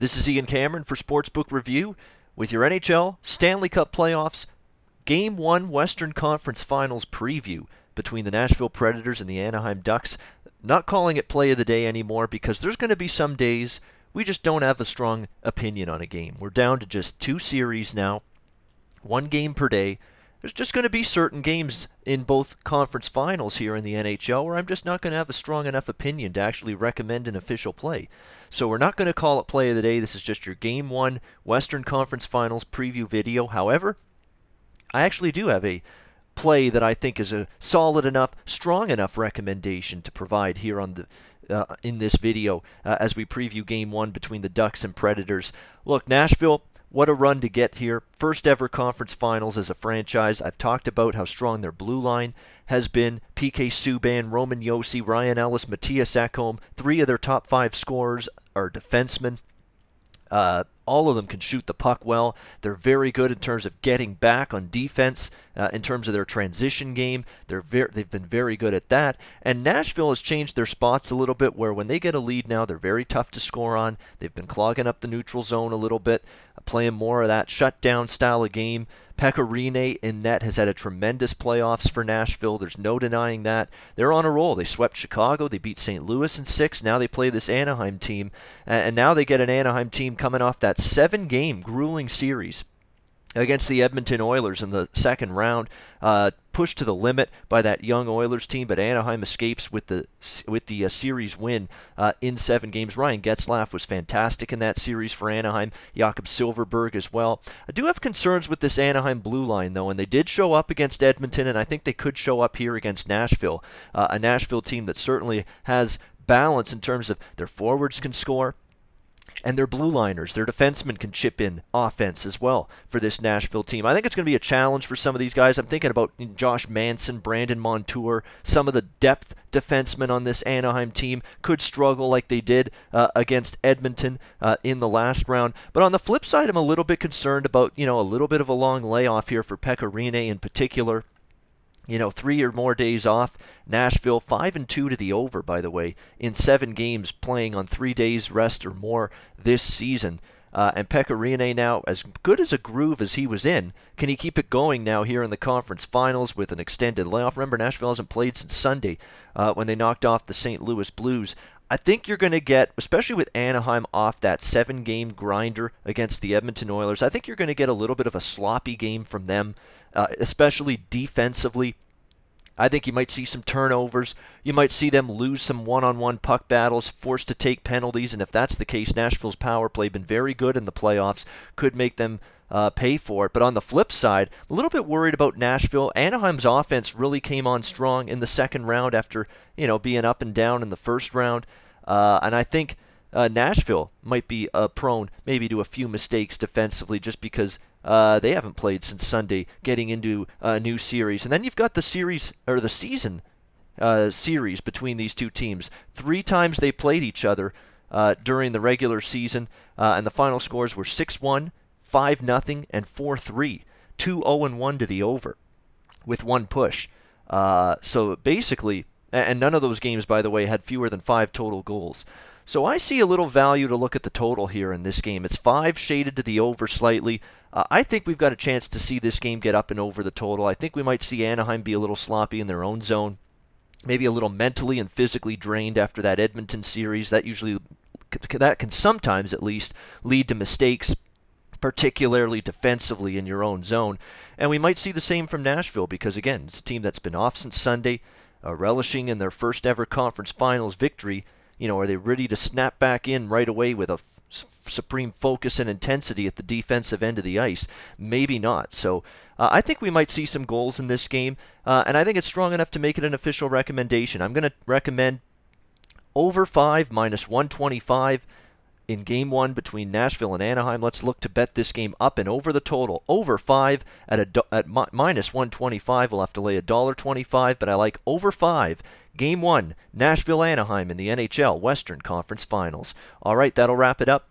This is Ian Cameron for Sportsbook Review with your NHL Stanley Cup playoffs Game 1 Western Conference Finals preview between the Nashville Predators and the Anaheim Ducks. Not calling it play of the day anymore because there's going to be some days we just don't have a strong opinion on a game. We're down to just 2 series now, 1 game per day. There's just going to be certain games in both conference finals here in the NHL where I'm just not going to have a strong enough opinion to actually recommend an official play. So we're not going to call it play of the day. This is just your Game 1 Western Conference Finals preview video. However, I actually do have a play that I think is a solid enough, strong enough recommendation to provide here on the in this video as we preview Game 1 between the Ducks and Predators. Look, Nashville, what a run to get here. First ever conference finals as a franchise. I've talked about how strong their blue line has been. PK Subban, Roman Josi, Ryan Ellis, Mattias Ekholm. 3 of their top 5 scorers are defensemen. All of them can shoot the puck well. They're very good in terms of getting back on defense, in terms of their transition game. They've been very good at that. And Nashville has changed their spots a little bit where when they get a lead now, they're very tough to score on. They've been clogging up the neutral zone a little bit, playing more of that shutdown style of game. Pekka Rinne in net has had a tremendous playoffs for Nashville. There's no denying that. They're on a roll. They swept Chicago. They beat St. Louis in 6. Now they play this Anaheim team. And now they get an Anaheim team coming off that 7-game grueling series against the Edmonton Oilers in the second round, pushed to the limit by that young Oilers team, but Anaheim escapes with the series win in 7 games. Ryan Getzlaf was fantastic in that series for Anaheim. Jakob Silfverberg as well. I do have concerns with this Anaheim blue line, though, and they did show up against Edmonton, and I think they could show up here against Nashville, a Nashville team that certainly has balance in terms of their forwards can score, and their blue liners, their defensemen can chip in offense as well for this Nashville team. I think it's going to be a challenge for some of these guys. I'm thinking about Josh Manson, Brandon Montour. Some of the depth defensemen on this Anaheim team could struggle like they did against Edmonton in the last round. But on the flip side, I'm a little bit concerned about, a little bit of a long layoff here for Pekka Rinne in particular. 3 or more days off. Nashville 5-2 to the over, by the way, in 7 games playing on 3 days rest or more this season. And Pekka Rinne now, as good as a groove as he was in, can he keep it going now here in the conference finals with an extended layoff? Remember, Nashville hasn't played since Sunday when they knocked off the St. Louis Blues. I think you're going to get, especially with Anaheim off that 7-game grinder against the Edmonton Oilers, I think you're going to get a little bit of a sloppy game from them, especially defensively. I think you might see some turnovers. You might see them lose some one-on-one puck battles, forced to take penalties, and if that's the case, Nashville's power play been very good in the playoffs, could make them pay for it. But on the flip side, a little bit worried about Nashville. Anaheim's offense really came on strong in the second round after, being up and down in the first round. And I think Nashville might be prone maybe to a few mistakes defensively just because they haven't played since Sunday, getting into a new series. And then you've got the series, or the season series between these two teams. 3 times they played each other during the regular season, and the final scores were 6-1, 5-0, and 4-3. 2-0-1 to the over with 1 push. So basically, and none of those games, by the way, had fewer than 5 total goals. So I see a little value to look at the total here in this game. It's 5 shaded to the over slightly. I think we've got a chance to see this game get up and over the total. I think we might see Anaheim be a little sloppy in their own zone, maybe a little mentally and physically drained after that Edmonton series. That can sometimes at least lead to mistakes, particularly defensively in your own zone. And we might see the same from Nashville because, again, it's a team that's been off since Sunday, relishing in their first ever conference finals victory. Are they ready to snap back in right away with a supreme focus and intensity at the defensive end of the ice? Maybe not. So I think we might see some goals in this game, and I think it's strong enough to make it an official recommendation. I'm going to recommend over 5 minus 125 in Game 1 between Nashville and Anaheim. Let's look to bet this game up and over the total. Over 5 at minus 125. We'll have to lay $1.25, but I like over 5. Game 1, Nashville-Anaheim in the NHL Western Conference Finals. All right, that'll wrap it up.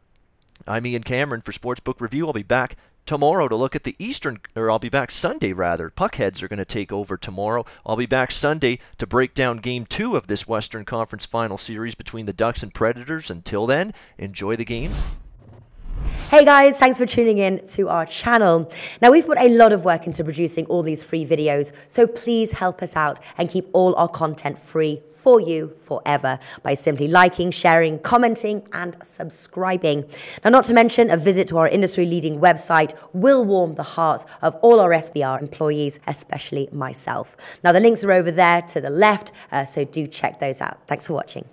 I'm Ian Cameron for Sportsbook Review. I'll be back tomorrow to look at the Eastern, or I'll be back Sunday rather. Puckheads are going to take over tomorrow. I'll be back Sunday to break down Game 2 of this Western Conference Final Series between the Ducks and Predators. Until then, enjoy the game. Hey guys, thanks for tuning in to our channel. Now we've put a lot of work into producing all these free videos, so please help us out and keep all our content free for you forever by simply liking, sharing, commenting and subscribing. Now not to mention a visit to our industry leading website will warm the hearts of all our SBR employees, especially myself. Now the links are over there to the left, so do check those out. Thanks for watching.